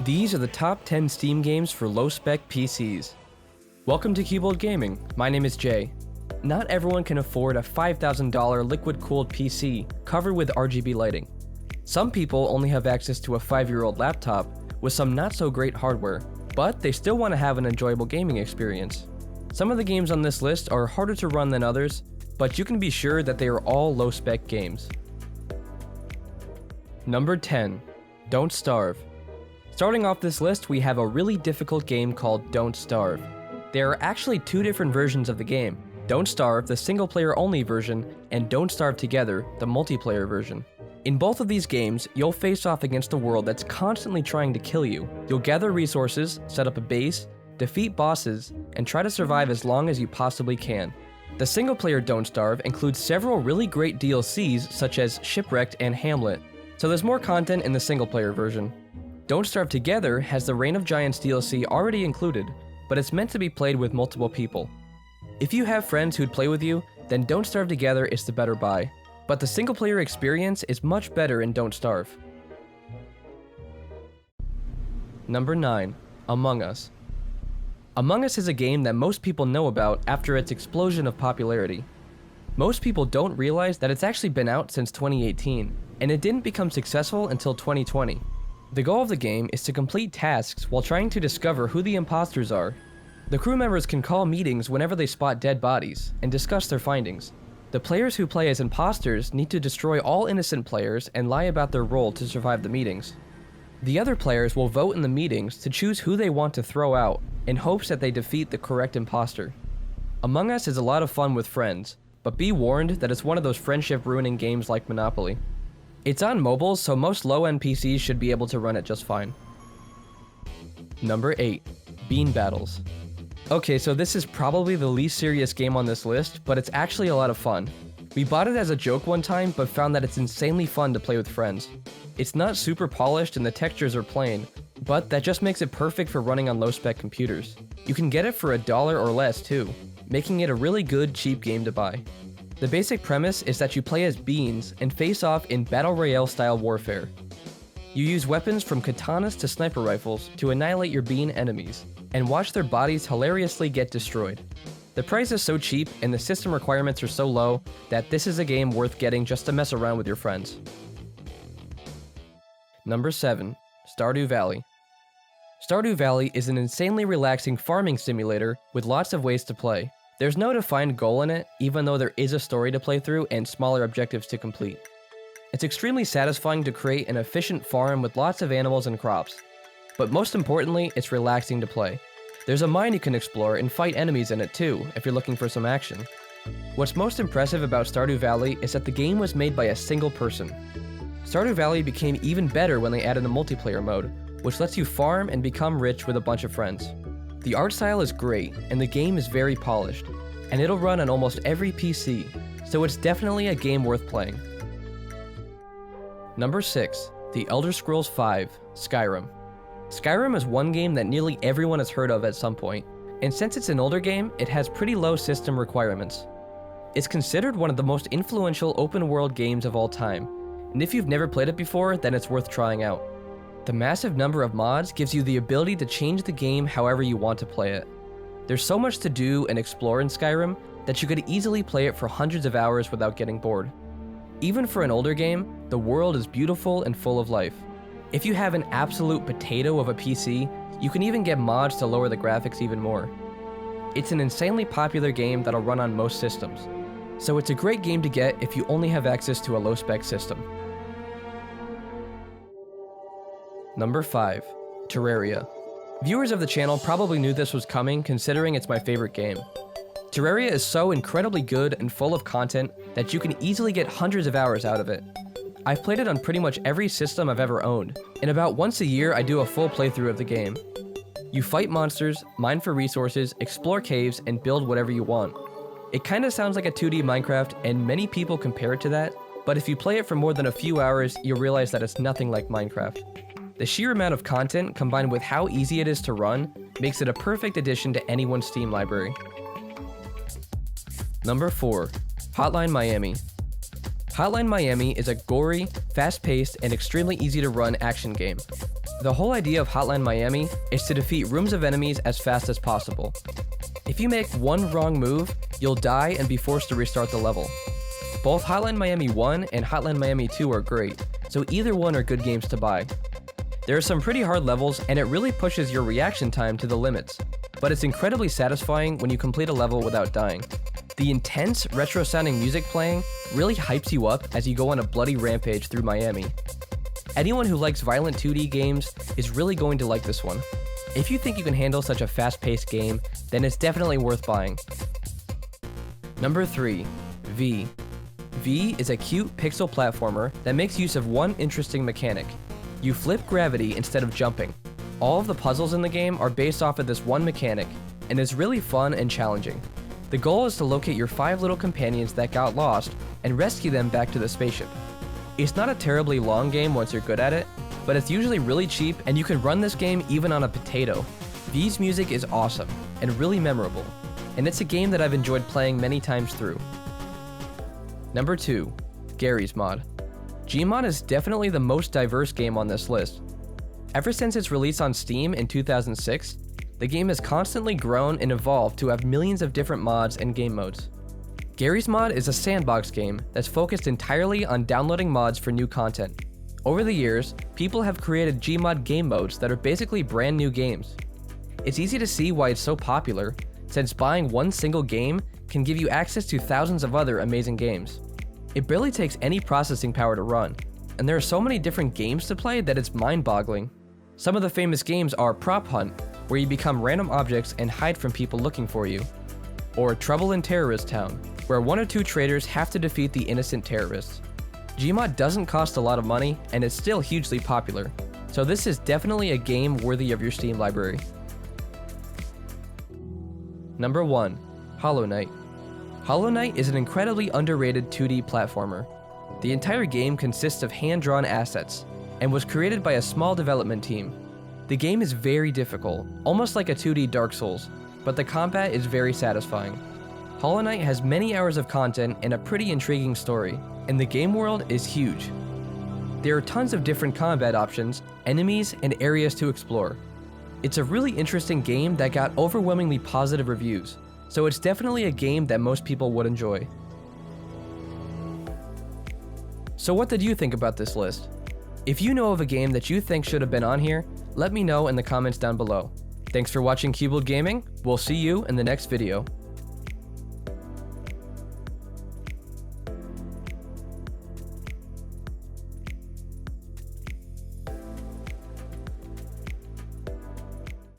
These are the top 10 Steam games for low-spec PCs. Welcome to Keyboard Gaming. My name is Jay. Not everyone can afford a $5,000 liquid-cooled PC covered with RGB lighting. Some people only have access to a 5-year-old laptop with some not-so-great hardware, but they still want to have an enjoyable gaming experience. Some of the games on this list are harder to run than others, but you can be sure that they are all low-spec games. Number 10. Don't Starve. Starting off this list, we have a really difficult game called Don't Starve. There are actually two different versions of the game: Don't Starve, the single-player only version, and Don't Starve Together, the multiplayer version. In both of these games, you'll face off against a world that's constantly trying to kill you. You'll gather resources, set up a base, defeat bosses, and try to survive as long as you possibly can. The single-player Don't Starve includes several really great DLCs such as Shipwrecked and Hamlet, so there's more content in the single-player version. Don't Starve Together has the Reign of Giants DLC already included, but it's meant to be played with multiple people. If you have friends who'd play with you, then Don't Starve Together is the better buy, but the single-player experience is much better in Don't Starve. Number 9. Among Us. Among Us is a game that most people know about after its explosion of popularity. Most people don't realize that it's actually been out since 2018, and it didn't become successful until 2020. The goal of the game is to complete tasks while trying to discover who the imposters are. The crew members can call meetings whenever they spot dead bodies and discuss their findings. The players who play as imposters need to destroy all innocent players and lie about their role to survive the meetings. The other players will vote in the meetings to choose who they want to throw out in hopes that they defeat the correct imposter. Among Us is a lot of fun with friends, but be warned that it's one of those friendship-ruining games like Monopoly. It's on mobile, so most low-end PCs should be able to run it just fine. Number 8. Bean Battles. Okay, so this is probably the least serious game on this list, but it's actually a lot of fun. We bought it as a joke one time, but found that it's insanely fun to play with friends. It's not super polished and the textures are plain, but that just makes it perfect for running on low-spec computers. You can get it for $1 or less too, making it a really good, cheap game to buy. The basic premise is that you play as beans and face off in battle royale style warfare. You use weapons from katanas to sniper rifles to annihilate your bean enemies, and watch their bodies hilariously get destroyed. The price is so cheap and the system requirements are so low that this is a game worth getting just to mess around with your friends. Number 7. Stardew Valley. Stardew Valley is an insanely relaxing farming simulator with lots of ways to play. There's no defined goal in it, even though there is a story to play through and smaller objectives to complete. It's extremely satisfying to create an efficient farm with lots of animals and crops. But most importantly, it's relaxing to play. There's a mine you can explore and fight enemies in it too, if you're looking for some action. What's most impressive about Stardew Valley is that the game was made by a single person. Stardew Valley became even better when they added a multiplayer mode, which lets you farm and become rich with a bunch of friends. The art style is great, and the game is very polished, and it'll run on almost every PC, so it's definitely a game worth playing. Number 6. The Elder Scrolls V: Skyrim. Skyrim is one game that nearly everyone has heard of at some point, and since it's an older game, it has pretty low system requirements. It's considered one of the most influential open-world games of all time, and if you've never played it before, then it's worth trying out. The massive number of mods gives you the ability to change the game however you want to play it. There's so much to do and explore in Skyrim that you could easily play it for hundreds of hours without getting bored. Even for an older game, the world is beautiful and full of life. If you have an absolute potato of a PC, you can even get mods to lower the graphics even more. It's an insanely popular game that'll run on most systems, so it's a great game to get if you only have access to a low-spec system. Number 5. Terraria. Viewers of the channel probably knew this was coming considering it's my favorite game. Terraria is so incredibly good and full of content that you can easily get hundreds of hours out of it. I've played it on pretty much every system I've ever owned, and about once a year I do a full playthrough of the game. You fight monsters, mine for resources, explore caves, and build whatever you want. It kinda sounds like a 2D Minecraft, and many people compare it to that, but if you play it for more than a few hours, you'll realize that it's nothing like Minecraft. The sheer amount of content, combined with how easy it is to run, makes it a perfect addition to anyone's Steam library. Number 4. Hotline Miami. Hotline Miami is a gory, fast-paced, and extremely easy-to-run action game. The whole idea of Hotline Miami is to defeat rooms of enemies as fast as possible. If you make one wrong move, you'll die and be forced to restart the level. Both Hotline Miami 1 and Hotline Miami 2 are great, so either one are good games to buy. There are some pretty hard levels, and it really pushes your reaction time to the limits, but it's incredibly satisfying when you complete a level without dying. The intense, retro-sounding music playing really hypes you up as you go on a bloody rampage through Miami. Anyone who likes violent 2D games is really going to like this one. If you think you can handle such a fast-paced game, then it's definitely worth buying. Number 3. V. V is a cute pixel platformer that makes use of one interesting mechanic. You flip gravity instead of jumping. All of the puzzles in the game are based off of this one mechanic, and is really fun and challenging. The goal is to locate your 5 little companions that got lost and rescue them back to the spaceship. It's not a terribly long game once you're good at it, but it's usually really cheap and you can run this game even on a potato. V's music is awesome and really memorable, and it's a game that I've enjoyed playing many times through. Number 2. Garry's Mod. Gmod is definitely the most diverse game on this list. Ever since its release on Steam in 2006, the game has constantly grown and evolved to have millions of different mods and game modes. Garry's Mod is a sandbox game that's focused entirely on downloading mods for new content. Over the years, people have created Gmod game modes that are basically brand new games. It's easy to see why it's so popular, since buying one single game can give you access to thousands of other amazing games. It barely takes any processing power to run, and there are so many different games to play that it's mind-boggling. Some of the famous games are Prop Hunt, where you become random objects and hide from people looking for you, or Trouble in Terrorist Town, where 1 or 2 traders have to defeat the innocent terrorists. Gmod doesn't cost a lot of money and is still hugely popular, so this is definitely a game worthy of your Steam library. Number 1. Hollow Knight. Hollow Knight is an incredibly underrated 2D platformer. The entire game consists of hand-drawn assets, and was created by a small development team. The game is very difficult, almost like a 2D Dark Souls, but the combat is very satisfying. Hollow Knight has many hours of content and a pretty intriguing story, and the game world is huge. There are tons of different combat options, enemies, and areas to explore. It's a really interesting game that got overwhelmingly positive reviews, so it's definitely a game that most people would enjoy. So what did you think about this list? If you know of a game that you think should have been on here, let me know in the comments down below. Thanks for watching Cuboid Gaming. We'll see you in the next video.